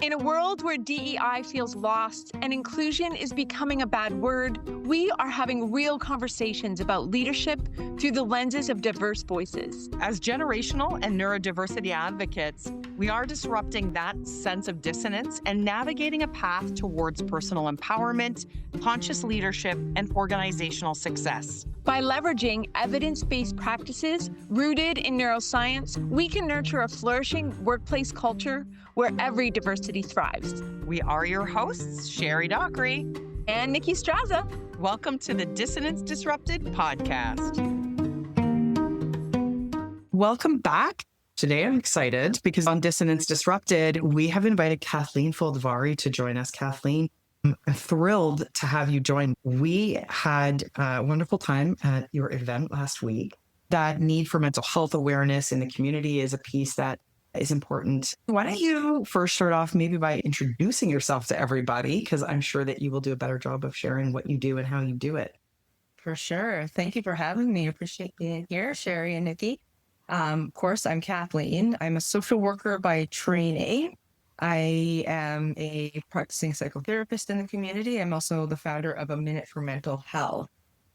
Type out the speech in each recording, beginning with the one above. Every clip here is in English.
In a world where DEI feels lost and inclusion is becoming a bad word, we are having real conversations about leadership through the lenses of diverse voices. As generational and neurodiversity advocates, we are disrupting that sense of dissonance and navigating a path towards personal empowerment, conscious leadership, and organizational success. By leveraging evidence-based practices rooted in neuroscience, we can nurture a flourishing workplace culture where every diversity thrives. We are your hosts, Sherri Dockery and Nicki Straza. Welcome to the Dissonance Disrupted podcast. Welcome back. Today I'm excited because on Dissonance Disrupted, we have invited Kathleen Foldvari to join us. Kathleen, I'm thrilled to have you join. We had a wonderful time at your event last week. That need for mental health awareness in the community is a piece that is important. Why don't you first start off maybe by introducing yourself to everybody, because I'm sure that you will do a better job of sharing what you do and how you do it. For sure. Thank you for having me. I appreciate being here, Sherri and Nicki. Of course, I'm Kathleen. I'm a social worker by training. I am a practicing psychotherapist in the community. I'm also the founder of A Minute for Mental Health.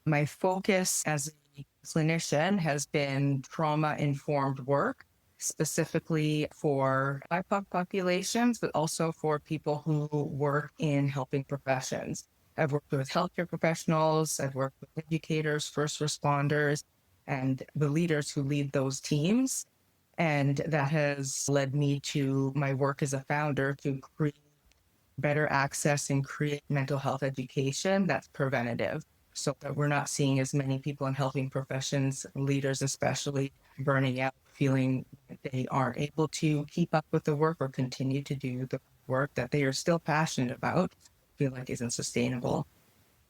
My focus as a clinician has been trauma-informed work, specifically for BIPOC populations, but also for people who work in helping professions. I've worked with healthcare professionals, I've worked with educators, first responders, and the leaders who lead those teams. And that has led me to my work as a founder to create better access and create mental health education that's preventative, so that we're not seeing as many people in helping professions, leaders especially, burning out, feeling they aren't able to keep up with the work or continue to do the work that they are still passionate about, feel like isn't sustainable.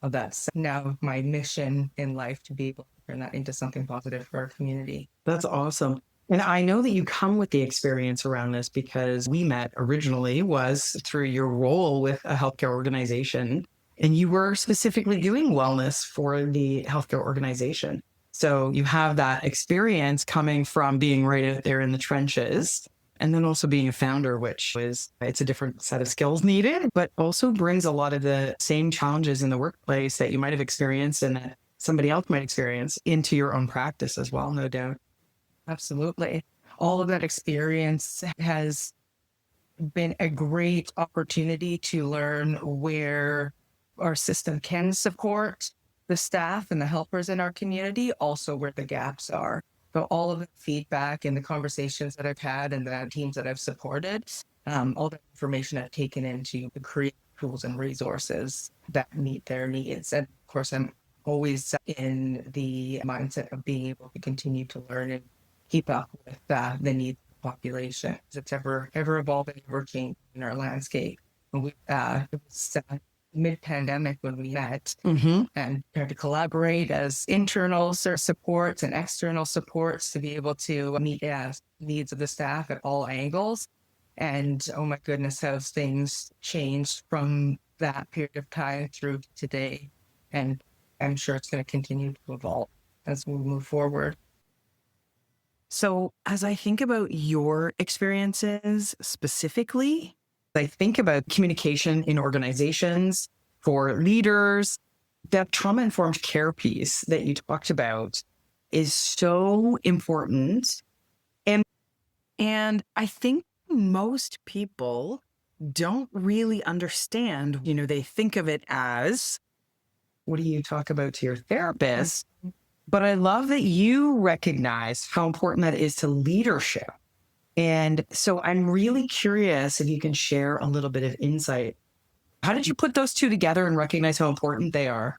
Well, that's now my mission in life, to be able to turn that into something positive for our community. That's awesome. And I know that you come with the experience around this because we met originally was through your role with a healthcare organization, and you were specifically doing wellness for the healthcare organization. So you have that experience coming from being right out there in the trenches, and then also being a founder, which is, it's a different set of skills needed, but also brings a lot of the same challenges in the workplace that you might have experienced and that somebody else might experience into your own practice as well, no doubt. Absolutely. All of that experience has been a great opportunity to learn where our system can support the staff and the helpers in our community, also where the gaps are. So all of the feedback and the conversations that I've had and the teams that I've supported, all the information I've taken into create tools and resources that meet their needs. And of course, I'm always in the mindset of being able to continue to learn and keep up with the needs of the population. It's ever evolving, ever changing in our landscape. It was mid-pandemic when we met and tried to collaborate as internal supports and external supports to be able to meet needs of the staff at all angles. And oh my goodness, how things changed from that period of time through today. And I'm sure it's going to continue to evolve as we move forward. So as I think about your experiences specifically, I think about communication in organizations for leaders. That trauma-informed care piece that you talked about is so important. And I think most people don't really understand, they think of it as, what do you talk about to your therapist? But I love that you recognize how important that is to leadership. And so I'm really curious if you can share a little bit of insight. How did you put those two together and recognize how important they are?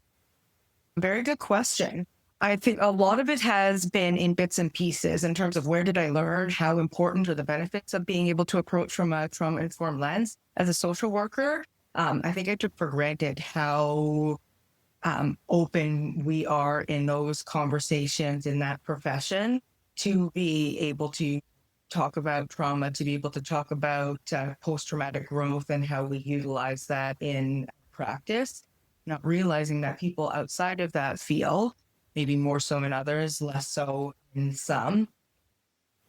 Very good question. I think a lot of it has been in bits and pieces in terms of where did I learn, how important are the benefits of being able to approach from a trauma-informed lens as a social worker. I think I took for granted how open we are in those conversations in that profession to be able to talk about trauma, to be able to talk about post-traumatic growth and how we utilize that in practice, not realizing that people outside of that field, maybe more so in others, less so in some,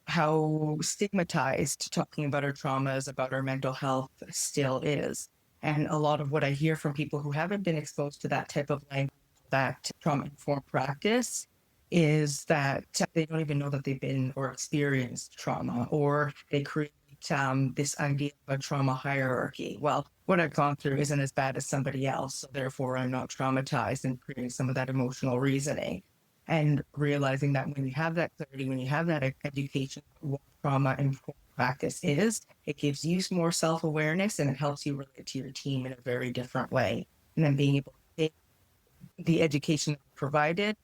how stigmatized talking about our traumas, about our mental health still is. And a lot of what I hear from people who haven't been exposed to that type of language, that trauma-informed practice, is that they don't even know that they've been or experienced trauma, or they create this idea of a trauma hierarchy. Well, what I've gone through isn't as bad as somebody else, so therefore I'm not traumatized, and creating some of that emotional reasoning. And realizing that when you have that clarity, when you have that education, what trauma-informed practice is, it gives you more self-awareness, and it helps you relate to your team in a very different way. And then being able to take the education provided,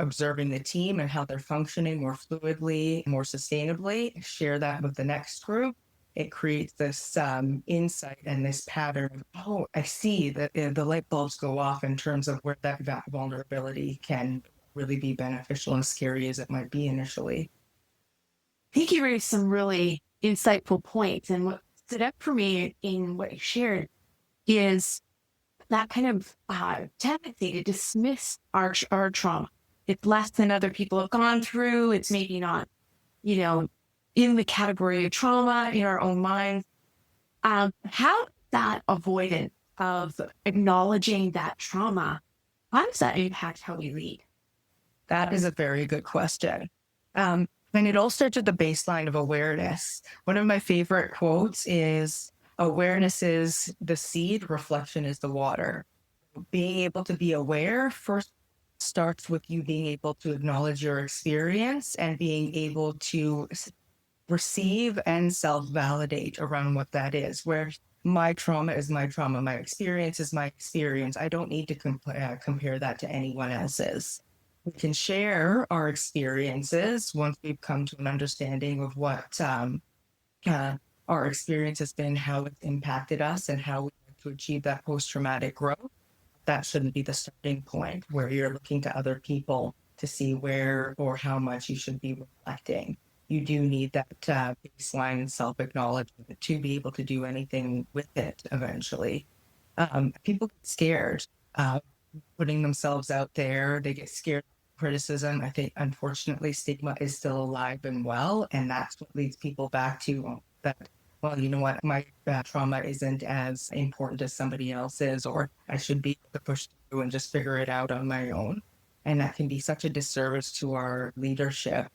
observing the team and how they're functioning more fluidly, more sustainably, share that with the next group. It creates this insight and this pattern of, oh, I see that the light bulbs go off in terms of where that vulnerability can really be beneficial, as scary as it might be initially. I think you raised some really insightful points. And what stood up for me in what you shared is that kind of tendency to dismiss our trauma. It's less than other people have gone through. It's maybe not, in the category of trauma in our own minds. How that avoidance of acknowledging that trauma, how does that impact how we lead? That is a very good question. And it all starts with the baseline of awareness. One of my favorite quotes is, awareness is the seed, reflection is the water. Being able to be aware first starts with you being able to acknowledge your experience and being able to receive and self-validate around what that is, where my trauma is my trauma, my experience is my experience. I don't need to compare that to anyone else's. We can share our experiences once we've come to an understanding of what our experience has been, how it's impacted us, and how we want to achieve that post-traumatic growth. That shouldn't be the starting point where you're looking to other people to see where or how much you should be reflecting. You do need that baseline self-acknowledgement to be able to do anything with it eventually. People get scared putting themselves out there. They get scared of criticism. I think, unfortunately, stigma is still alive and well, and that's what leads people back to that. Well, you know what, my trauma isn't as important as somebody else's, or I should be able to push through and just figure it out on my own. And that can be such a disservice to our leadership.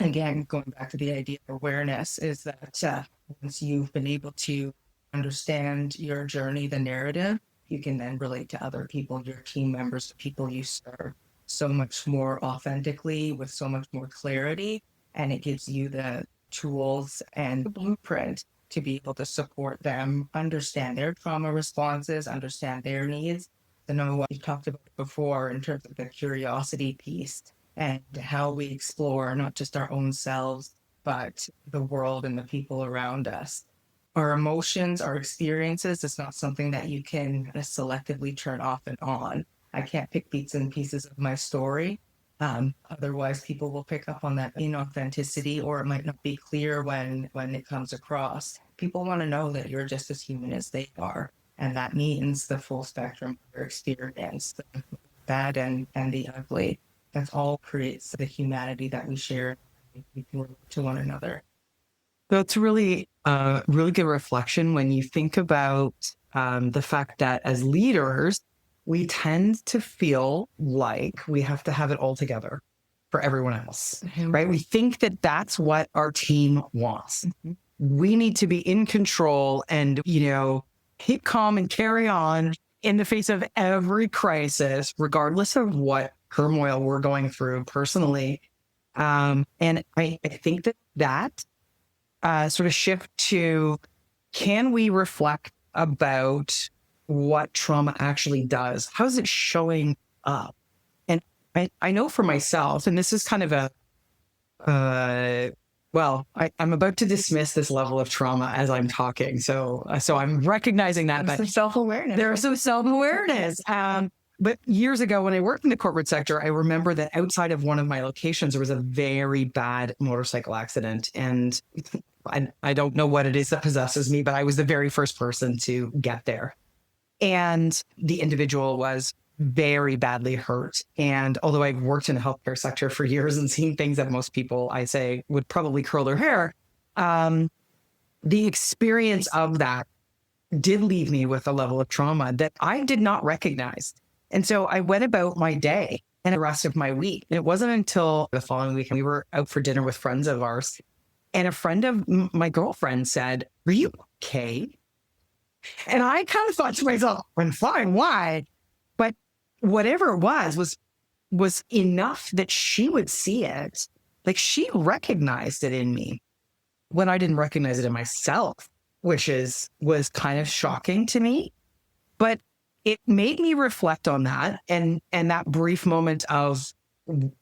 Again, going back to the idea of awareness, is that once you've been able to understand your journey, the narrative, you can then relate to other people, your team members, the people you serve, so much more authentically, with so much more clarity. And it gives you the tools and the blueprint to be able to support them, understand their trauma responses, understand their needs, to know what you talked about before in terms of the curiosity piece and how we explore not just our own selves, but the world and the people around us. Our emotions, our experiences, it's not something that you can selectively turn off and on. I can't pick bits and pieces of my story. Otherwise, people will pick up on that inauthenticity, or it might not be clear when it comes across. People want to know that you're just as human as they are. And that means the full spectrum of their experience, the bad and the ugly. That all creates the humanity that we share to one another. So it's really good reflection when you think about the fact that as leaders, we tend to feel like we have to have it all together for everyone else, right? We think that that's what our team wants. Mm-hmm. We need to be in control and, keep calm and carry on in the face of every crisis, regardless of what turmoil we're going through personally. And I think that sort of shift to, can we reflect about what trauma actually does? How is it showing up? And I know for myself, and this is kind of I'm about to dismiss this level of trauma as I'm talking. So I'm recognizing that. There's some self-awareness. There's some self-awareness. But years ago, when I worked in the corporate sector, I remember that outside of one of my locations, there was a very bad motorcycle accident. And I don't know what it is that possesses me, but I was the very first person to get there. And the individual was very badly hurt. And although I've worked in the healthcare sector for years and seen things that most people, I say, would probably curl their hair, the experience of that did leave me with a level of trauma that I did not recognize. And so I went about my day and the rest of my week. And it wasn't until the following week, we were out for dinner with friends of ours. And a friend of my girlfriend said, "Are you okay?" And I kind of thought to myself, "I'm fine. Why?" But whatever it was enough that she would see it. Like, she recognized it in me when I didn't recognize it in myself, which was kind of shocking to me. But it made me reflect on that and that brief moment of,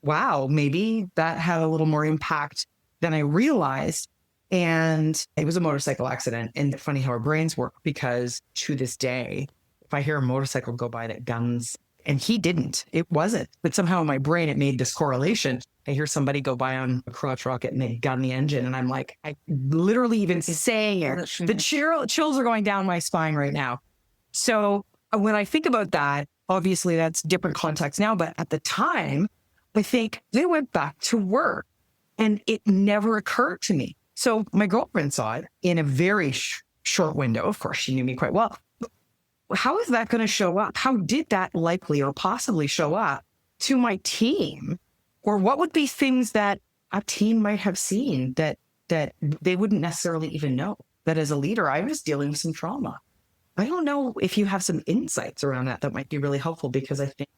wow, maybe that had a little more impact than I realized. And it was a motorcycle accident. And it's funny how our brains work, because to this day, if I hear a motorcycle go by that guns, and he didn't, it wasn't, but somehow in my brain, it made this correlation. I hear somebody go by on a crotch rocket and they gun the engine. And I'm like, I literally even saying it, the chills are going down my spine right now. So when I think about that, obviously that's different context now, but at the time, I think they went back to work and it never occurred to me. So my girlfriend saw it in a very short window. Of course, she knew me quite well. How is that going to show up? How did that likely or possibly show up to my team? Or what would be things that a team might have seen that they wouldn't necessarily even know? That as a leader, I was dealing with some trauma. I don't know if you have some insights around that might be really helpful, because I think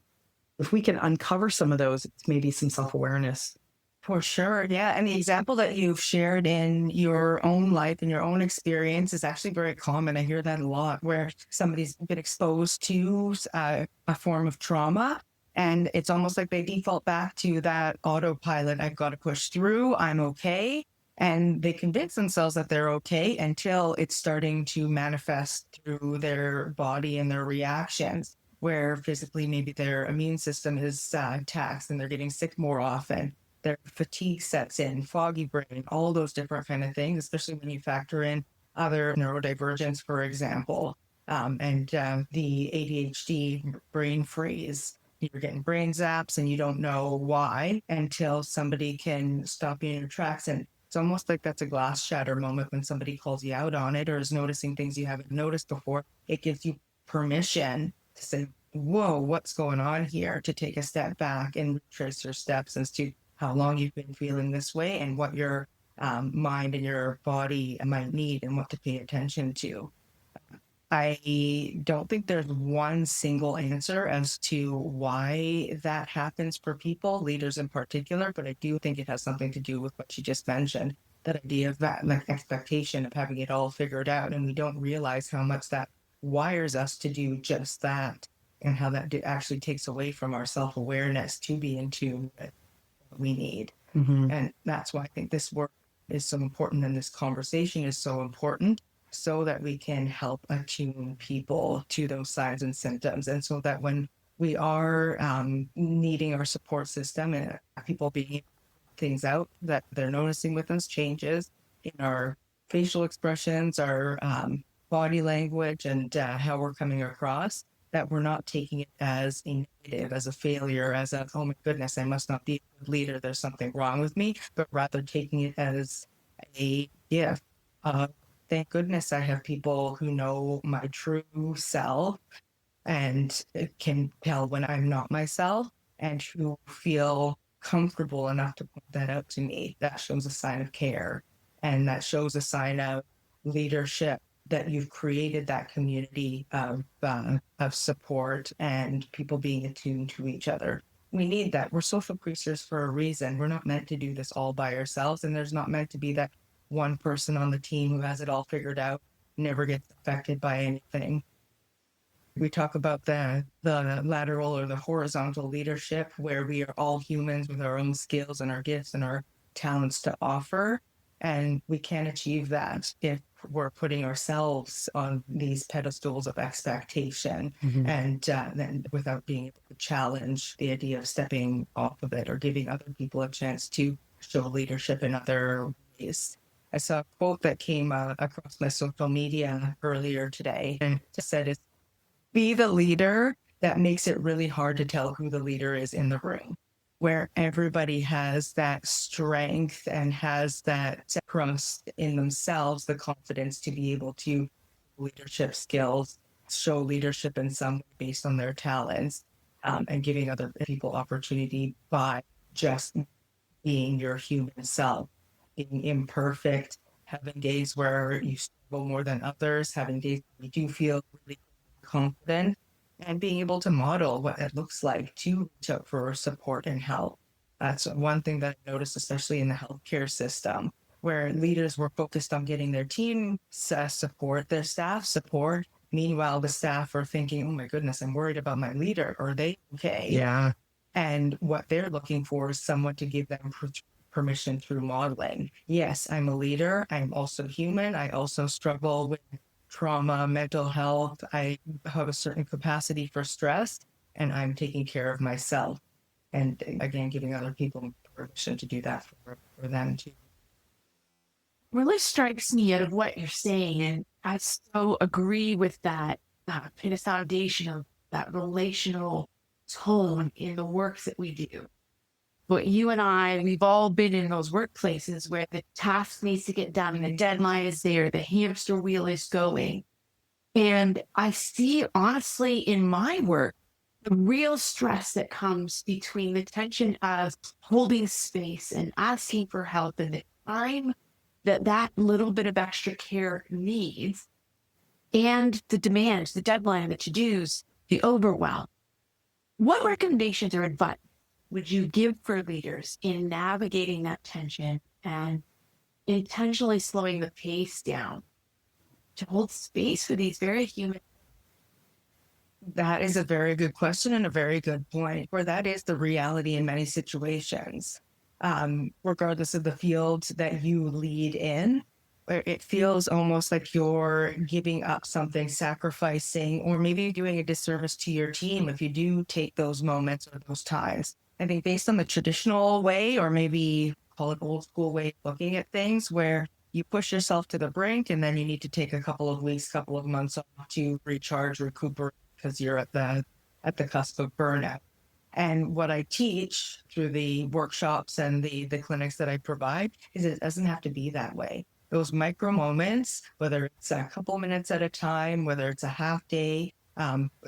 if we can uncover some of those, it's maybe some self-awareness. For sure. Yeah. And the example that you've shared in your own life and your own experience is actually very common. I hear that a lot, where somebody's been exposed to a form of trauma, and it's almost like they default back to that autopilot. I've got to push through. I'm okay. And they convince themselves that they're okay until it's starting to manifest through their body and their reactions, where physically maybe their immune system is taxed and they're getting sick more often. Their fatigue sets in, foggy brain, all those different kind of things, especially when you factor in other neurodivergence, for example, and the ADHD brain freeze. You're getting brain zaps and you don't know why until somebody can stop you in your tracks. And it's almost like that's a glass shatter moment when somebody calls you out on it or is noticing things you haven't noticed before. It gives you permission to say, whoa, what's going on here? To take a step back and retrace your steps as to how long you've been feeling this way and what your mind and your body might need and what to pay attention to. I don't think there's one single answer as to why that happens for people, leaders in particular, but I do think it has something to do with what you just mentioned, that idea of that like expectation of having it all figured out. And we don't realize how much that wires us to do just that, and how that actually takes away from our self-awareness to be in tune with what we need. Mm-hmm. And that's why I think this work is so important and this conversation is so important, so that we can help attune people to those signs and symptoms. And so that when we are needing our support system and people being things out that they're noticing with us, changes in our facial expressions, our body language, and how we're coming across, that we're not taking it as a negative, as a failure, as a, oh my goodness, I must not be a good leader, there's something wrong with me, but rather taking it as a gift. Thank goodness I have people who know my true self and can tell when I'm not myself, and who feel comfortable enough to point that out to me. That shows a sign of care, and that shows a sign of leadership, that you've created that community of support and people being attuned to each other. We need that. We're social creatures for a reason. We're not meant to do this all by ourselves, and there's not meant to be that one person on the team who has it all figured out, never gets affected by anything. We talk about the lateral or the horizontal leadership, where we are all humans with our own skills and our gifts and our talents to offer. And we can't achieve that if we're putting ourselves on these pedestals of expectation, and then without being able to challenge the idea of stepping off of it or giving other people a chance to show leadership in other ways. I saw a quote that came across my social media earlier today, and it said, "Be the leader that makes it really hard to tell who the leader is in the room, where everybody has that strength and has that trust in themselves, the confidence to be able to leadership skills, show leadership in some way based on their talents, and giving other people opportunity by just being your human self, being imperfect, having days where you struggle more than others, having days where you do feel really confident, and being able to model what it looks like to reach out for support and help. That's one thing that I noticed, especially in the healthcare system, where leaders were focused on getting their team support, their staff support. Meanwhile, the staff are thinking, oh my goodness, I'm worried about my leader. Are they okay? Yeah. And what they're looking for is someone to give them permission through modeling. Yes, I'm a leader. I'm also human. I also struggle with trauma, mental health. I have a certain capacity for stress, and I'm taking care of myself. And again, giving other people permission to do that for them too. Really strikes me out of what you're saying, and I so agree with that in a foundation of that relational tone in the work that we do. But you and I, we've all been in those workplaces where the task needs to get done and the deadline is there, the hamster wheel is going. And I see, honestly, in my work, the real stress that comes between the tension of holding space and asking for help and the time that little bit of extra care needs, and the demands, the deadline, the to-dos, the overwhelm. What recommendations or advice would you give for leaders in navigating that tension and intentionally slowing the pace down to hold space for these very human? That is a very good question and a very good point, where that is the reality in many situations. Regardless of the field that you lead in, where it feels almost like you're giving up something, sacrificing, or maybe doing a disservice to your team if you do take those moments or those times. I think based on the traditional way, or maybe call it old school way of looking at things, where you push yourself to the brink and then you need to take a couple of weeks, couple of months off to recharge, recuperate, because you're at the cusp of burnout. And what I teach through the workshops and the clinics that I provide is it doesn't have to be that way. Those micro moments, whether it's a couple minutes at a time, whether it's a half day,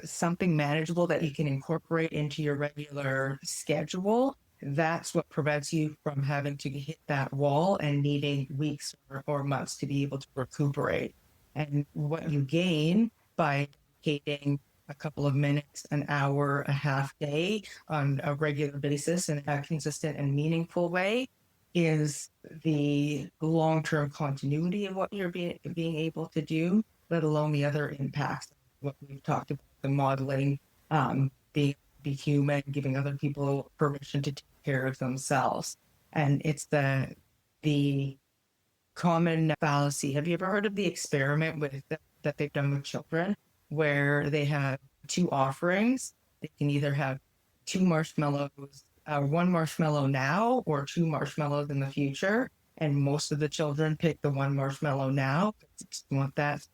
something manageable that you can incorporate into your regular schedule, that's what prevents you from having to hit that wall and needing weeks or months to be able to recuperate. And what you gain by dedicating a couple of minutes, an hour, a half day on a regular basis in a consistent and meaningful way is the long-term continuity of what you're being able to do, let alone the other impacts, what we've talked about, the modeling, be human, giving other people permission to take care of themselves. And it's the common fallacy. Have you ever heard of the experiment that they've done with children, where they have two offerings? They can either have two marshmallows, one marshmallow now or two marshmallows in the future. And most of the children pick the one marshmallow now. They just want that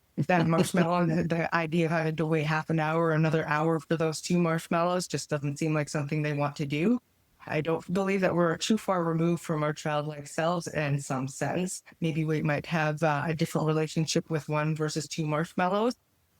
marshmallow. And the idea of having to wait half an hour or another hour for those two marshmallows just doesn't seem like something they want to do. I don't believe that we're too far removed from our childlike selves in some sense. Maybe we might have a different relationship with one versus two marshmallows,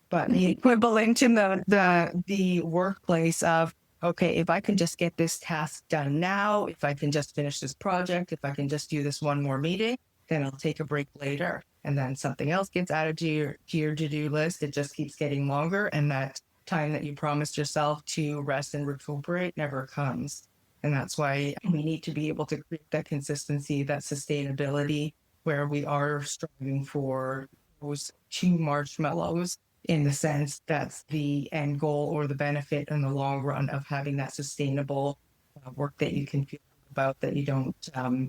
but the equivalent in the workplace of, okay, if I can just get this task done now, if I can just finish this project, if I can just do this one more meeting, then I'll take a break later. And then something else gets added to your to-do list. It just keeps getting longer. And that time that you promised yourself to rest and recuperate never comes. And that's why we need to be able to create that consistency, that sustainability, where we are striving for those two marshmallows, in the sense that's the end goal or the benefit in the long run of having that sustainable work that you can feel about, that you don't,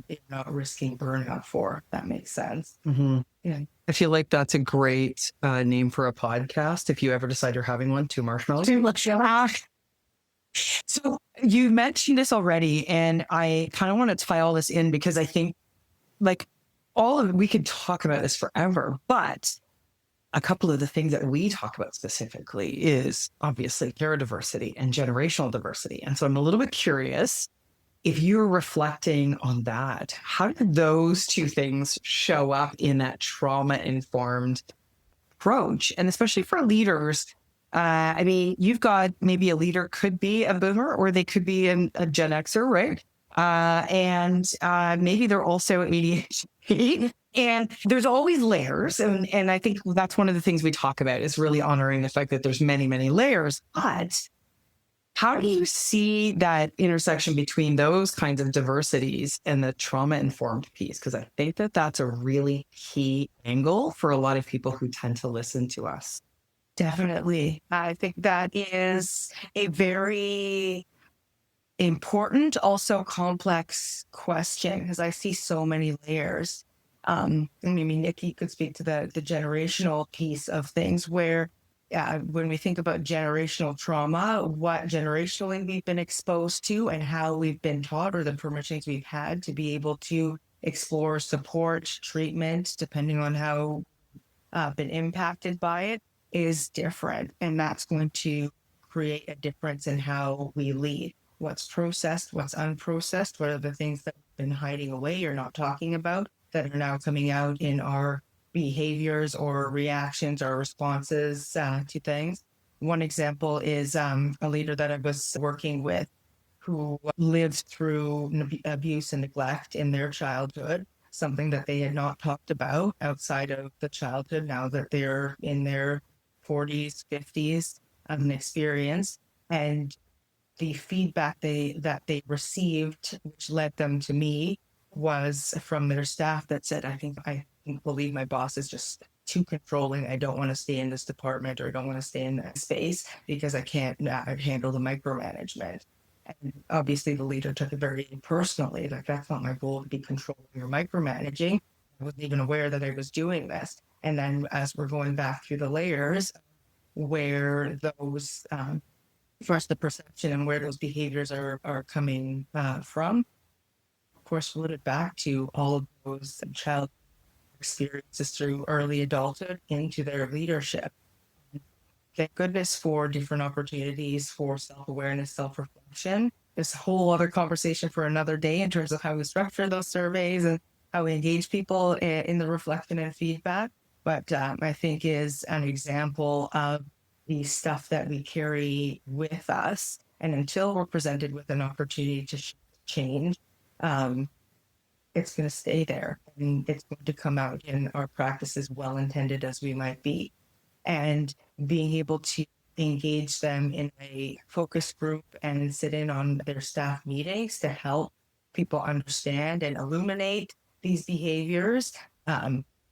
you're not risking burnout for. If that makes sense. Mm-hmm. Yeah. I feel like that's a great name for a podcast. If you ever decide you're having one, two marshmallows. So you mentioned this already, and I kind of wanted to tie all this in because I think we could talk about this forever, but a couple of the things that we talk about specifically is obviously neurodiversity and generational diversity. And so I'm a little bit curious, if you're reflecting on that, how did those two things show up in that trauma-informed approach? And especially for leaders, I mean, you've got maybe a leader could be a boomer or they could be a Gen Xer, right? And maybe they're also ADHD. And there's always layers. And I think that's one of the things we talk about is really honoring the fact that there's many, many layers. But how do you see that intersection between those kinds of diversities and the trauma-informed piece? Because I think that that's a really key angle for a lot of people who tend to listen to us. Definitely. I think that is a very important, also complex question because I see so many layers. Maybe Nicki could speak to the generational piece of things where when we think about generational trauma, what generationally we've been exposed to and how we've been taught or the permissions we've had to be able to explore support, treatment, depending on how been impacted by it is different. And that's going to create a difference in how we lead. What's processed, what's unprocessed, what are the things that we've been hiding away or not talking about that are now coming out in our behaviors or reactions or responses to things. One example is a leader that I was working with who lived through abuse and neglect in their childhood, something that they had not talked about outside of the childhood now that they're in their 40s, 50s of an experience. And the feedback that they received, which led them to me, was from their staff that said, I believe my boss is just too controlling. I don't want to stay in this department or I don't want to stay in that space because I can't handle the micromanagement. And obviously the leader took it very personally. Like, that's not my goal to be controlling or micromanaging. I wasn't even aware that I was doing this. And then as we're going back through the layers where those, first the perception and where those behaviors are coming from, of course, flip it back to all of those child experiences through early adulthood into their leadership. Thank goodness for different opportunities for self-awareness, self-reflection. It's a whole other conversation for another day in terms of how we structure those surveys and how we engage people in the reflection and feedback. But I think is an example of the stuff that we carry with us. And until we're presented with an opportunity to change, it's going to stay there and it's going to come out in our practices, well intended as we might be. And being able to engage them in a focus group and sit in on their staff meetings to help people understand and illuminate these behaviors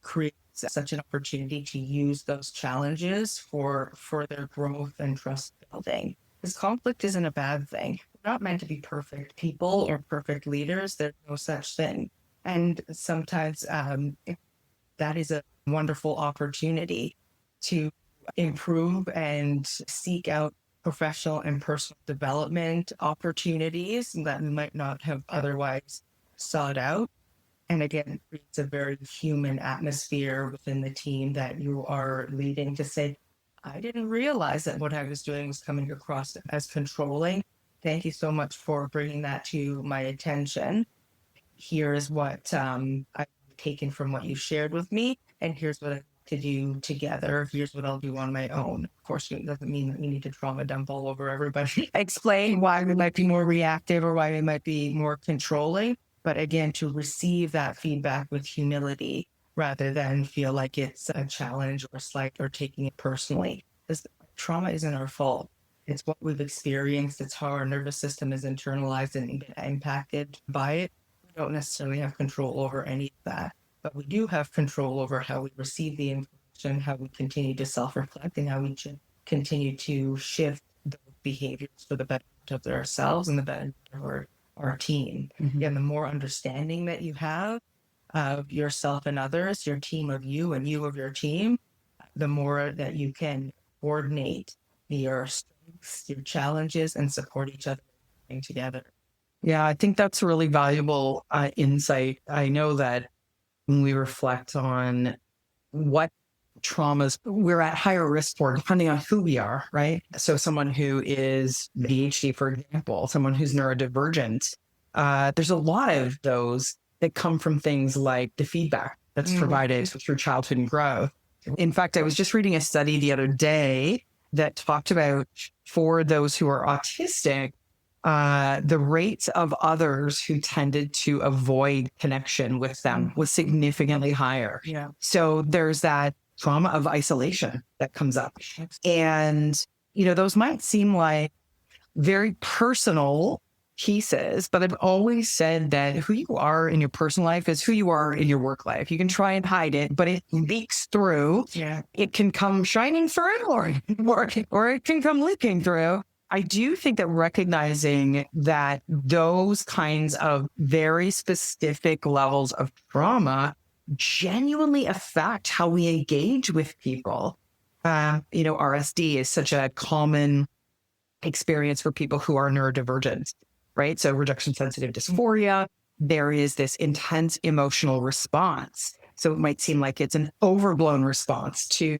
creates such an opportunity to use those challenges for further growth and trust building. Because conflict isn't a bad thing. We're not meant to be perfect people or perfect leaders. There's no such thing. And sometimes that is a wonderful opportunity to improve and seek out professional and personal development opportunities that we might not have otherwise sought out. And again, it creates a very human atmosphere within the team that you are leading to say, I didn't realize that what I was doing was coming across as controlling. Thank you so much for bringing that to my attention. Here is what I've taken from what you shared with me, and here's what I to do together. Here's what I'll do on my own. Of course, it doesn't mean that we need to trauma dump all over everybody. Explain why we might be more reactive or why we might be more controlling. But again, to receive that feedback with humility rather than feel like it's a challenge or a slight or taking it personally. Because trauma isn't our fault. It's what we've experienced. It's how our nervous system is internalized and been impacted by it. We don't necessarily have control over any of that. But we do have control over how we receive the information, how we continue to self-reflect, and how we continue to shift those behaviors for the betterment of ourselves and the betterment of our team. Mm-hmm. And the more understanding that you have of yourself and others, your team of you and you of your team, the more that you can coordinate your strengths, your challenges, and support each other together. Yeah, I think that's a really valuable insight. I know that when we reflect on what traumas we're at higher risk for depending on who we are, right? So someone who is ADHD, for example, someone who's neurodivergent, there's a lot of those that come from things like the feedback that's provided through childhood and growth. In fact, I was just reading a study the other day that talked about for those who are autistic, the rates of others who tended to avoid connection with them was significantly higher. Yeah. So there's that trauma of isolation that comes up. And, those might seem like very personal pieces, but I've always said that who you are in your personal life is who you are in your work life. You can try and hide it, but it leaks through. Yeah. It can come shining through or it can come leaking through. I do think that recognizing that those kinds of very specific levels of trauma genuinely affect how we engage with people. RSD is such a common experience for people who are neurodivergent, right? So rejection sensitive dysphoria, there is this intense emotional response. So it might seem like it's an overblown response to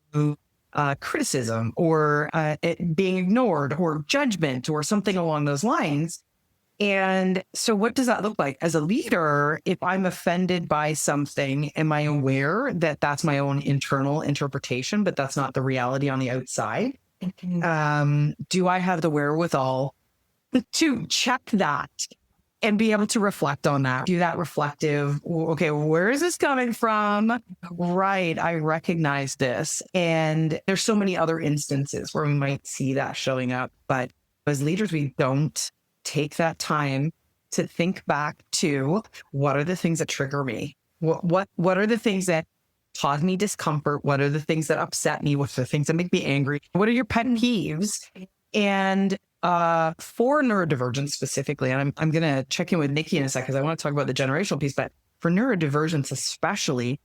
criticism or it being ignored or judgment or something along those lines. And so what does that look like? As a leader, if I'm offended by something, am I aware that that's my own internal interpretation, but that's not the reality on the outside? Do I have the wherewithal to check that and be able to reflect on that? Do that reflective, okay, where is this coming from? Right, I recognize this. And there's so many other instances where we might see that showing up. But as leaders, we don't take that time to think back to what are the things that trigger me? What are the things that cause me discomfort? What are the things that upset me? What are the things that make me angry? What are your pet peeves? And for neurodivergence specifically, and I'm going to check in with Nicki in a second because I want to talk about the generational piece, but for neurodivergence especially,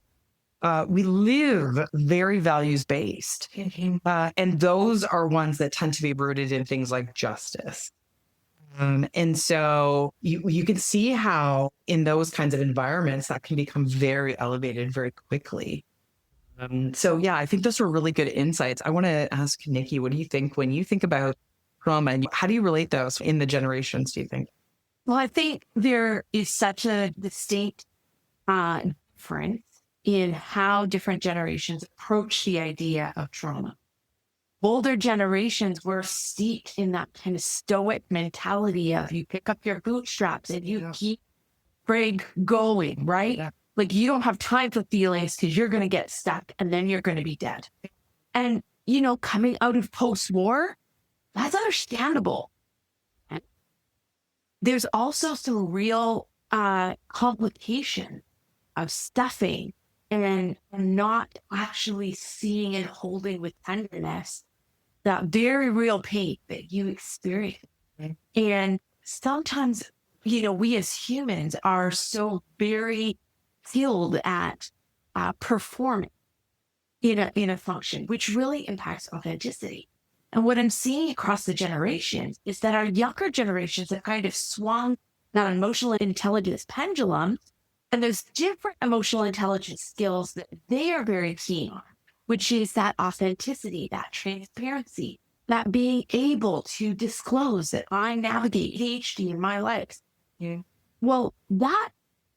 we live very values-based. And those are ones that tend to be rooted in things like justice. And so you can see how in those kinds of environments that can become very elevated very quickly. So yeah, I think those are really good insights. I want to ask Nicki, what do you think when you think about trauma and how do you relate those in the generations, do you think? Well, I think there is such a distinct difference in how different generations approach the idea of trauma. Older generations were steeped in that kind of stoic mentality of you pick up your bootstraps and you keep going, right? Yeah. Like you don't have time for feelings because you're going to get stuck and then you're going to be dead. And, coming out of post-war, that's understandable. And there's also some real complication of stuffing and not actually seeing and holding with tenderness that very real pain that you experience. And sometimes, we as humans are so very skilled at performing in a function, which really impacts authenticity. And what I'm seeing across the generations is that our younger generations have kind of swung that emotional intelligence pendulum, and there's different emotional intelligence skills that they are very keen on, which is that authenticity, that transparency, that being able to disclose that I navigate ADHD in my life. Yeah. Well, that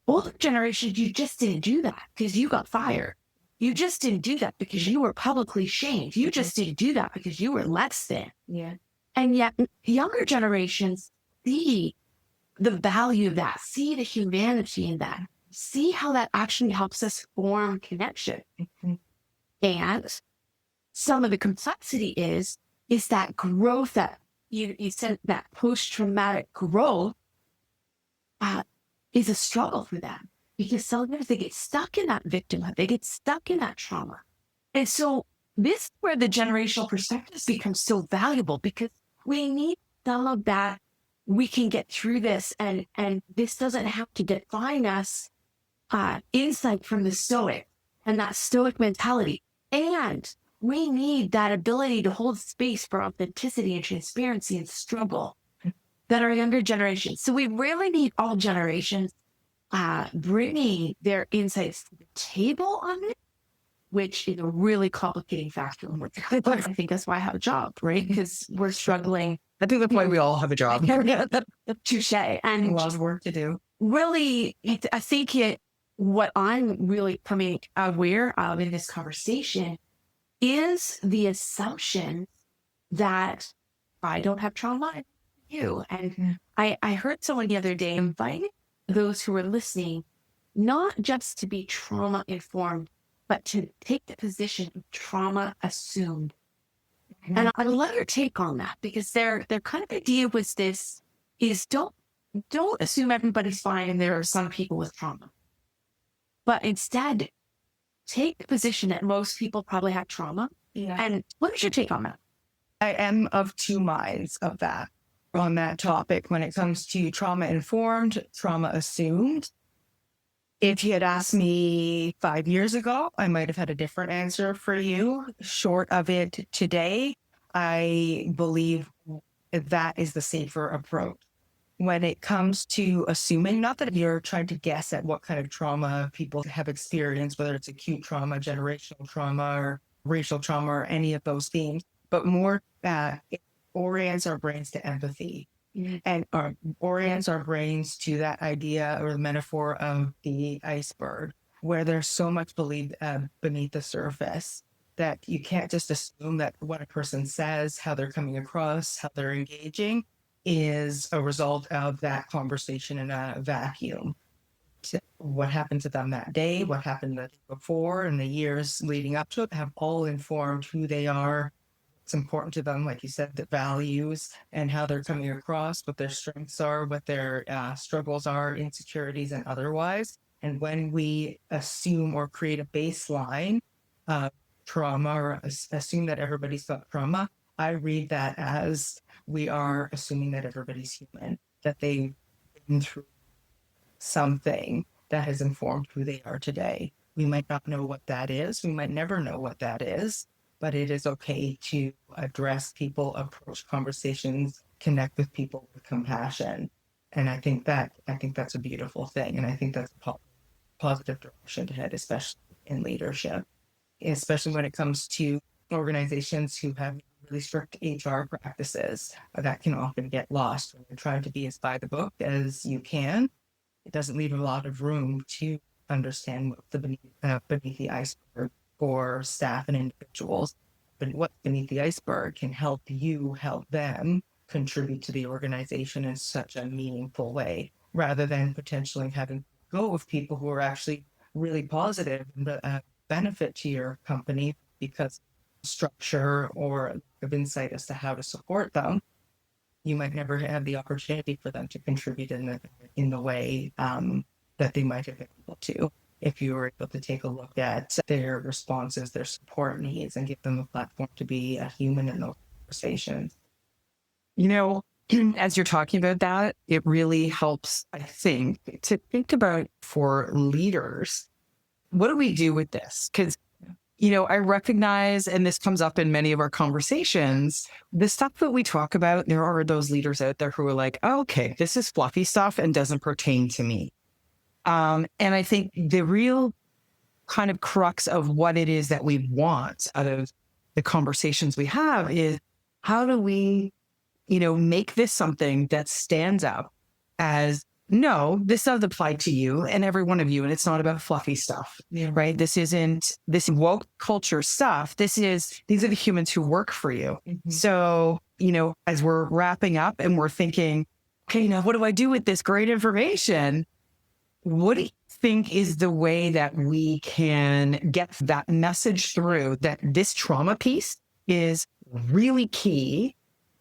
older generation, you just didn't do that because you got fired. You just didn't do that because you were publicly shamed. You just didn't do that because you were less than. Yeah. And yet younger generations see the value of that, see the humanity in that, see how that actually helps us form connection. And some of the complexity is that growth that you said, that post-traumatic growth is a struggle for them because sometimes they get stuck in that victimhood. They get stuck in that trauma. And so this is where the generational perspectives become so valuable because we need some of that. We can get through this and this doesn't have to define us. Insight from the stoic and that stoic mentality. And we need that ability to hold space for authenticity and transparency and struggle that our younger generations. So we really need all generations bringing their insights to the table on it, which is a really complicating factor. I think that's why I have a job, right? Because we're struggling. I think that's why we all have a job. Touche. And A lot of work to do. really, I think what I'm really coming aware of in this conversation is the assumption that I don't have trauma and you. And I heard someone the other day invite those who are listening not just to be trauma informed, but to take the position of trauma assumed. And I love your take on that, because their kind of idea was this is don't assume everybody's fine and there are some people with trauma. But instead, take the position that most people probably have trauma. Yeah. And what is your take on that? I am of two minds of that on that topic when it comes to trauma informed, trauma assumed. If you had asked me 5 years ago, I might have had a different answer for you. Short of it today, I believe that is the safer approach. When it comes to assuming, not that you're trying to guess at what kind of trauma people have experienced, whether it's acute trauma, generational trauma, or racial trauma, or any of those themes, but more that it orients our brains to empathy and orients our brains to that idea or the metaphor of the iceberg, where there's so much believed beneath the surface that you can't just assume that what a person says, how they're coming across, how they're engaging is a result of that conversation in a vacuum. What happened to them that day, what happened the day before, and the years leading up to it have all informed who they are. It's important to them, like you said, the values and how they're coming across, what their strengths are, what their struggles are, insecurities, and otherwise. And when we assume or create a baseline of trauma or assume that everybody's got trauma, I read that as we are assuming that everybody's human, that they've been through something that has informed who they are today. We might not know what that is. We might never know what that is, but it is okay to address people, approach conversations, connect with people with compassion. And I think that's a beautiful thing. And I think that's a positive direction to head, especially in leadership, especially when it comes to organizations who have really strict HR practices that can often get lost when you're trying to be as by the book as you can. It doesn't leave a lot of room to understand what's beneath the iceberg for staff and individuals. But what's beneath the iceberg can help you help them contribute to the organization in such a meaningful way, rather than potentially having to go with people who are actually really positive and benefit to your company because structure or of insight as to how to support them. You might never have the opportunity for them to contribute in the way that they might have been able to if you were able to take a look at their responses, their support needs, and give them a platform to be a human in those conversations. You know, as you're talking about that, it really helps, I think, to think about for leaders, what do we do with this? Because I recognize, and this comes up in many of our conversations, the stuff that we talk about, there are those leaders out there who are like, oh, okay, this is fluffy stuff and doesn't pertain to me. And I think the real kind of crux of what it is that we want out of the conversations we have is how do we, make this something that stands up as, no, this doesn't apply to you and every one of you. And it's not about fluffy stuff, right? This isn't this woke culture stuff. These are the humans who work for you. Mm-hmm. So, as we're wrapping up and we're thinking, okay, now what do I do with this great information? What do you think is the way that we can get that message through, that this trauma piece is really key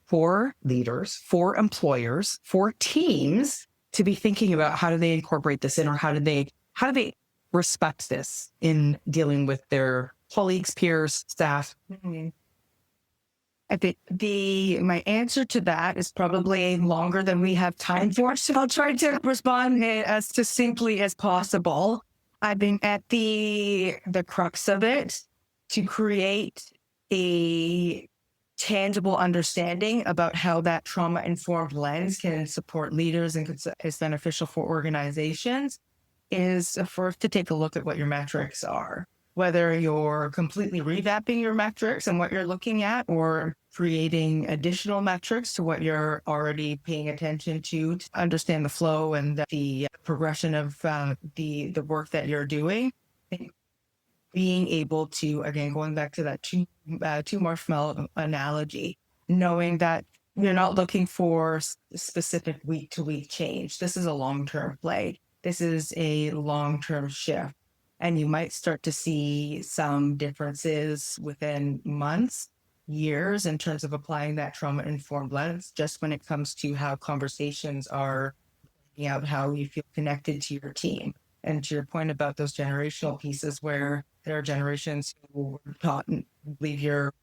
for leaders, for employers, for teams to be thinking about how do they incorporate this in, or how do they respect this in dealing with their colleagues, peers, staff? Mm-hmm. I think my answer to that is probably longer than we have time for, so I'll try to respond as succinctly as possible. I've been at the crux of it to create a tangible understanding about how that trauma-informed lens can support leaders and is beneficial for organizations is first to take a look at what your metrics are. whether you're completely revamping your metrics and what you're looking at, or creating additional metrics to what you're already paying attention to understand the flow and the progression of the work that you're doing. Being able to, again, going back to that two marshmallow analogy, knowing that you're not looking for specific week to week change. This is a long-term play. This is a long-term shift. And you might start to see some differences within months, years, in terms of applying that trauma-informed lens, just when it comes to how conversations are playing out, how you feel connected to your team. And to your point about those generational pieces, where there are generations who were taught and leave your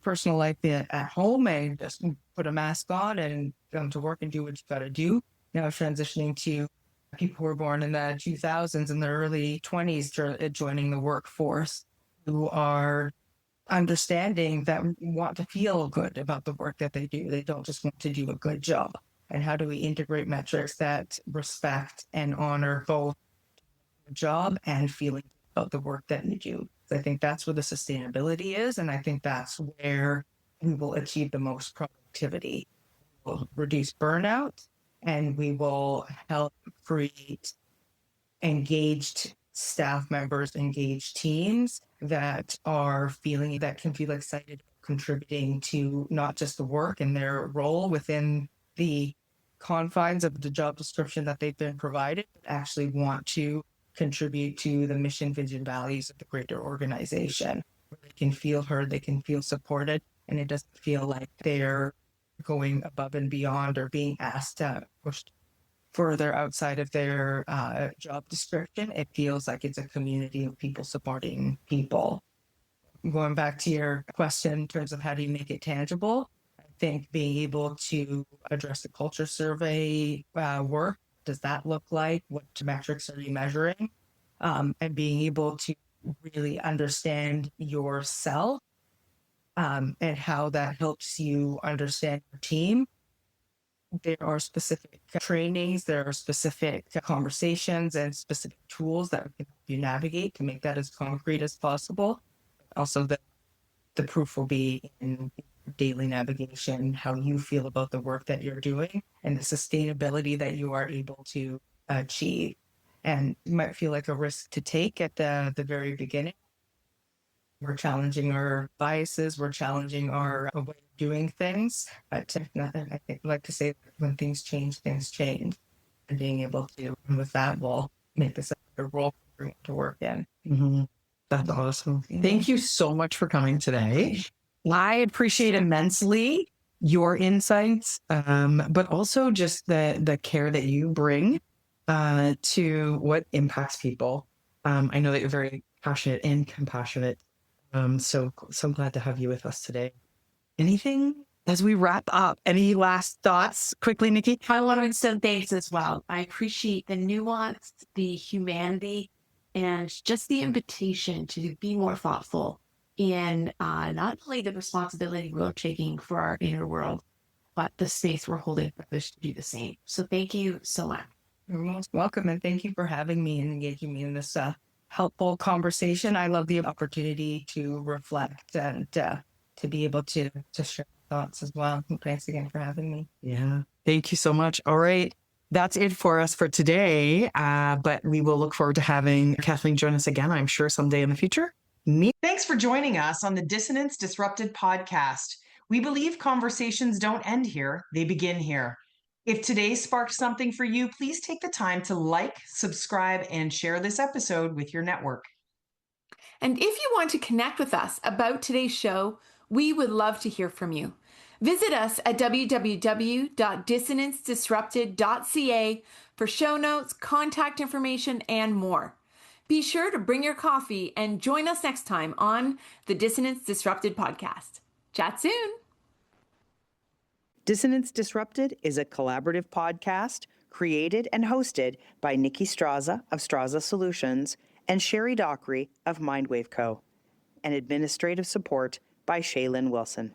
personal life at home and just put a mask on and come to work and do what you got to do. Now transitioning to people who were born in the 2000s, in their early 20s, joining the workforce, who are understanding that want to feel good about the work that they do. They don't just want to do a good job. And how do we integrate metrics that respect and honor both the job and feeling about the work that you do? I think that's where the sustainability is. And I think that's where we will achieve the most productivity. We'll reduce burnout, and we will help create engaged staff members, engaged teams that can feel excited, contributing to not just the work and their role within the confines of the job description that they've been provided, but actually want to contribute to the mission, vision, values of the greater organization, where they can feel heard, they can feel supported, and it doesn't feel like they're going above and beyond or being asked to push further outside of their job description. It feels like it's a community of people supporting people. Going back to your question in terms of how do you make it tangible, I think being able to address the culture survey work, does that look like? What metrics are you measuring? And being able to really understand yourself and how that helps you understand your team. There are specific trainings, there are specific conversations and specific tools that can help you navigate to make that as concrete as possible. Also, the proof will be in daily navigation, how you feel about the work that you're doing and the sustainability that you are able to achieve. And it might feel like a risk to take at the very beginning. We're challenging our biases, we're challenging our way of doing things. But I think I like to say that when things change, and being able to, and with that, will make this a role for everyone to work in. Mm-hmm. That's awesome. Thank you so much for coming today. I appreciate immensely your insights, but also just the care that you bring to what impacts people. I know that you're very passionate and compassionate. So glad to have you with us today. Anything as we wrap up? Any last thoughts quickly, Nicki? I want to extend thanks as well. I appreciate the nuance, the humanity, and just the invitation to be more thoughtful in not only the responsibility we're taking for our inner world, but the space we're holding for others to do the same. So thank you so much. You're most welcome, and thank you for having me and engaging me in this helpful conversation. I love the opportunity to reflect and to be able to share thoughts as well. And thanks again for having me. Yeah. Thank you so much. All right. That's it for us for today. But we will look forward to having Kathleen join us again, I'm sure, someday in the future. Thanks for joining us on the Dissonance Disrupted podcast. We believe conversations don't end here, they begin here. If today sparked something for you, please take the time to like, subscribe, and share this episode with your network. And if you want to connect with us about today's show, we would love to hear from you. Visit us at www.dissonancedisrupted.ca for show notes, contact information, and more. Be sure to bring your coffee and join us next time on the Dissonance Disrupted podcast. Chat soon. Dissonance Disrupted is a collaborative podcast created and hosted by Nicki Straza of Straza Solutions and Sherri Dockery of Mindwave Co. and administrative support by Shaylin Wilson.